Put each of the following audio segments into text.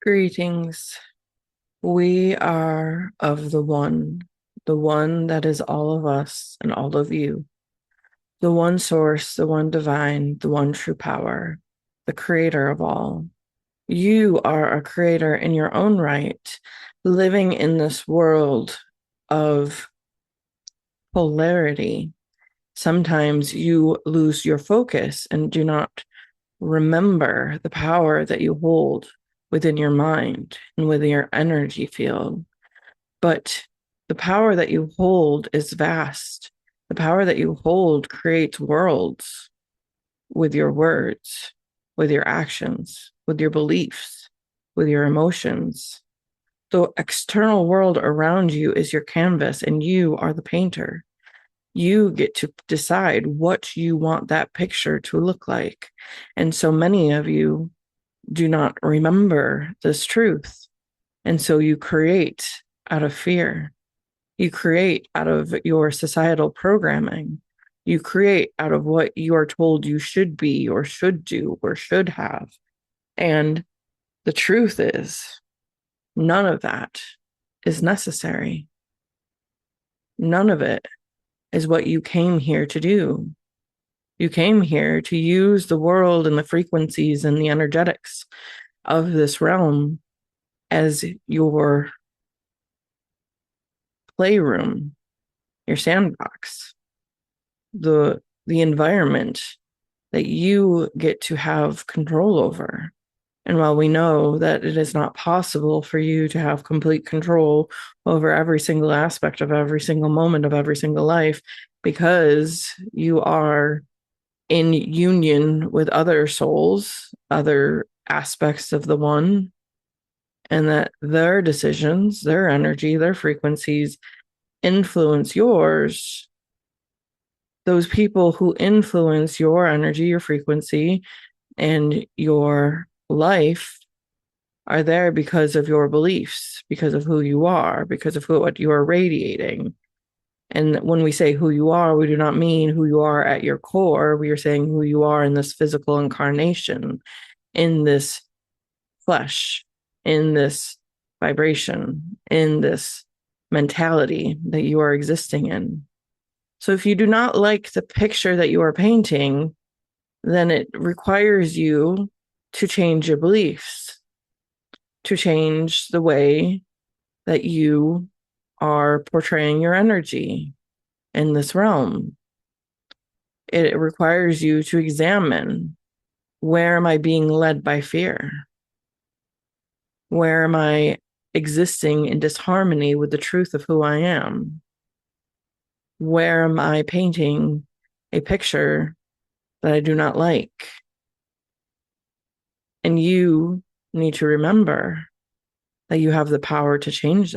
Greetings. We are of the one that is all of us and all of you, the one source, the one divine, the one true power, the creator of all. You are a creator in your own right, living in this world of polarity. Sometimes you lose your focus and do not remember the power that you hold within your mind and within your energy field. But the power that you hold is vast. The power that you hold creates worlds with your words, with your actions, with your beliefs, with your emotions. The external world around you is your canvas, and you are the painter. You get to decide what you want that picture to look like. And so many of you do not remember this truth. And so you create out of fear. You create out of your societal programming. You create out of what you are told you should be or should do or should have. And the truth is, none of that is necessary. None of it is what you came here to do. You came here to use the world and the frequencies and the energetics of this realm as your playroom, your sandbox, the environment that you get to have control over. And while we know that it is not possible for you to have complete control over every single aspect of every single moment of every single life, because you are in union with other souls, other aspects of the one, and that their decisions, their energy, their frequencies influence yours. Those people who influence your energy, your frequency, and your life are there because of your beliefs, because of who you are, because of what you are radiating. And when we say who you are, we do not mean who you are at your core. We are saying who you are in this physical incarnation, in this flesh, in this vibration, in this mentality that you are existing in. So if you do not like the picture that you are painting, then it requires you to change your beliefs, to change the way that you are portraying your energy in this realm. It requires you to examine, where am I being led by fear? Where am I existing in disharmony with the truth of who I am? Where am I painting a picture that I do not like? And you need to remember that you have the power to change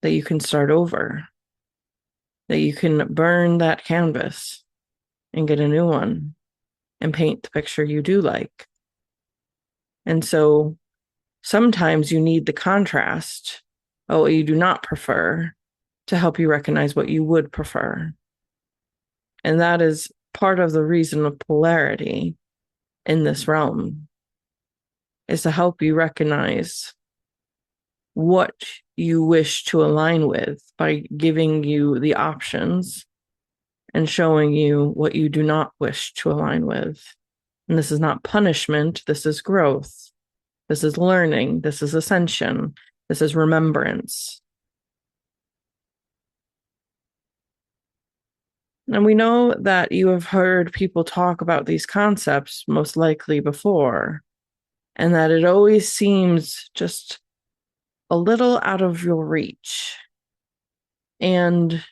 that you can start over, that you can burn that canvas and get a new one and paint the picture you do like. And so sometimes you need the contrast of what you do not prefer to help you recognize what you would prefer. And that is part of the reason of polarity in this realm, is to help you recognize what you wish to align with by giving you the options and showing you what you do not wish to align with. And this is not punishment, this is growth. This is learning, this is ascension, this is remembrance. And we know that you have heard people talk about these concepts most likely before, and that it always seems just a little out of your reach. And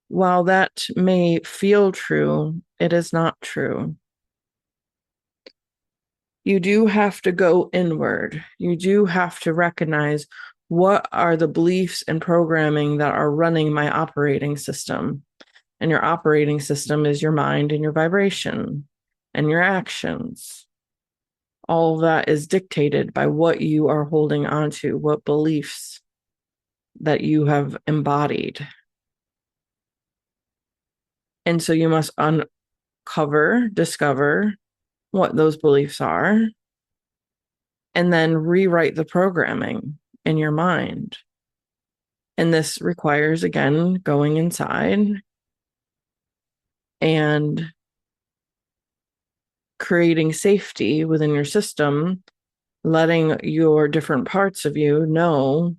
while that may feel true, it is not true. You do have to go inward. You do have to recognize, what are the beliefs and programming that are running my operating system? And your operating system is your mind and your vibration and your actions. All of that is dictated by what you are holding onto, what beliefs that you have embodied. And so you must discover what those beliefs are, and then rewrite the programming in your mind. And this requires, again, going inside and creating safety within your system, letting your different parts of you know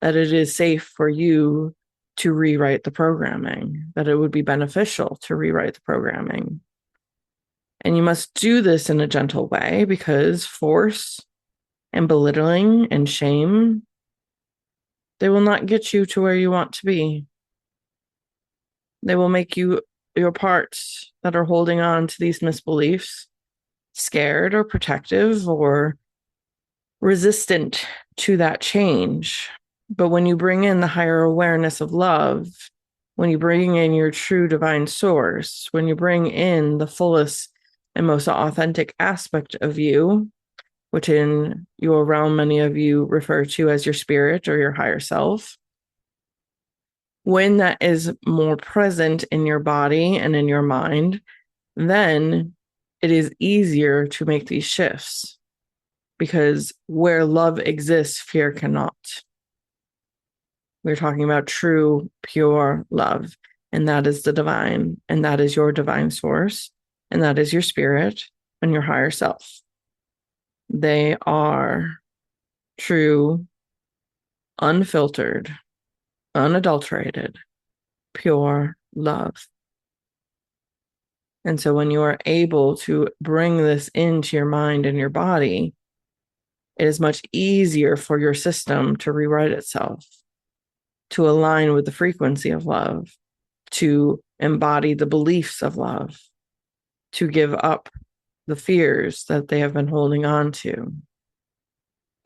that it is safe for you to rewrite the programming, that it would be beneficial to rewrite the programming. And you must do this in a gentle way, because force and belittling and shame, they will not get you to where you want to be. They will make you, your parts that are holding on to these misbeliefs, scared or protective or resistant to that change. But when you bring in the higher awareness of love, when you bring in your true divine source, when you bring in the fullest and most authentic aspect of you, which in your realm, many of you refer to as your spirit or your higher self, when that is more present in your body and in your mind, then it is easier to make these shifts, because where love exists, fear cannot. We're talking about true, pure love, and that is the divine, and that is your divine source, and that is your spirit and your higher self. They are true, unfiltered, unadulterated, pure love. And so when you are able to bring this into your mind and your body, it is much easier for your system to rewrite itself, to align with the frequency of love, to embody the beliefs of love, to give up the fears that they have been holding on to.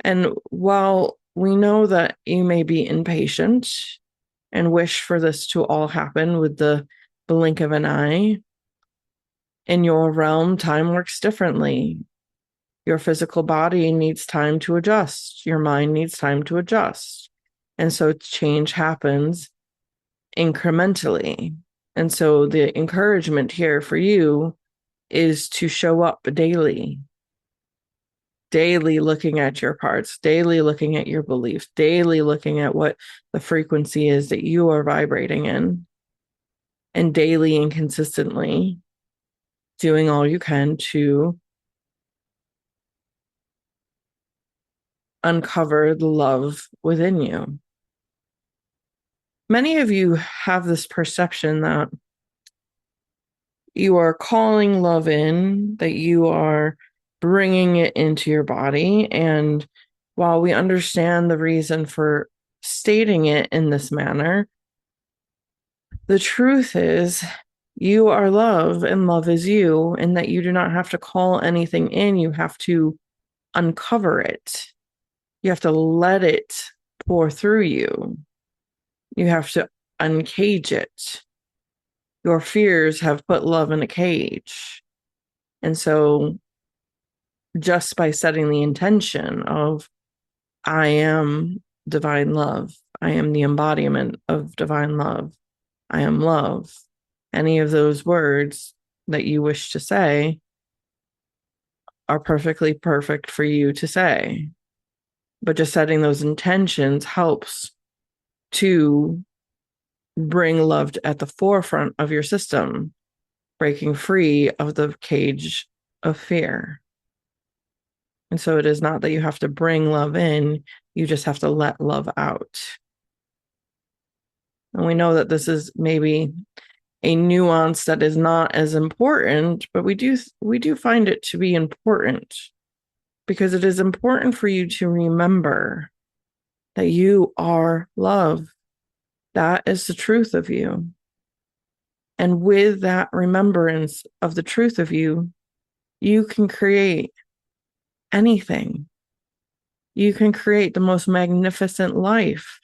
And while we know that you may be impatient and wish for this to all happen with the blink of an eye, in your realm, time works differently. Your physical body needs time to adjust. Your mind needs time to adjust. And so change happens incrementally. And so the encouragement here for you is to show up daily, daily looking at your parts, daily looking at your beliefs, daily looking at what the frequency is that you are vibrating in, and daily and consistently doing all you can to uncover the love within you. Many of you have this perception that you are calling love in, that you are bringing it into your body. And while we understand the reason for stating it in this manner, the truth is you are love and love is you, and that you do not have to call anything in. You have to uncover it. You have to let it pour through you. You have to uncage it. Your fears have put love in a cage. And so just by setting the intention of, I am divine love, I am the embodiment of divine love, I am love, any of those words that you wish to say are perfectly perfect for you to say. But just setting those intentions helps to bring love at the forefront of your system, breaking free of the cage of fear. And so it is not that you have to bring love in, you just have to let love out. And we know that this is maybe a nuance that is not as important, but we do find it to be important, because it is important for you to remember that you are love. That is the truth of you. And with that remembrance of the truth of you, you can create anything. You can create the most magnificent life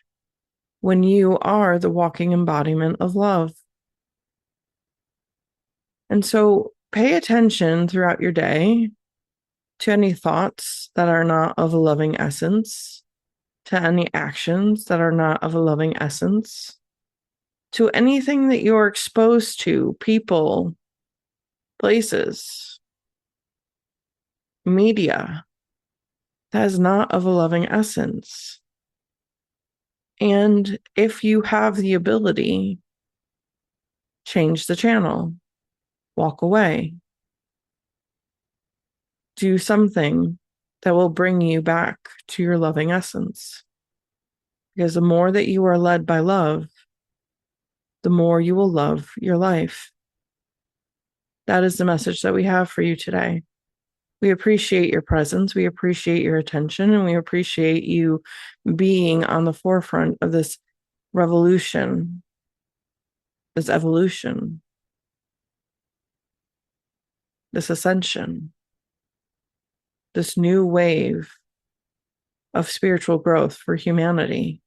when you are the walking embodiment of love. And so pay attention throughout your day to any thoughts that are not of a loving essence, to any actions that are not of a loving essence, to anything that you're exposed to, people, places, media. that is not of a loving essence. And if you have the ability, change the channel, walk away, do something that will bring you back to your loving essence. Because the more that you are led by love, the more you will love your life. That is the message that we have for you today. We appreciate your presence. We appreciate your attention, and we appreciate you being on the forefront of this revolution, this evolution, this ascension, this new wave of spiritual growth for humanity.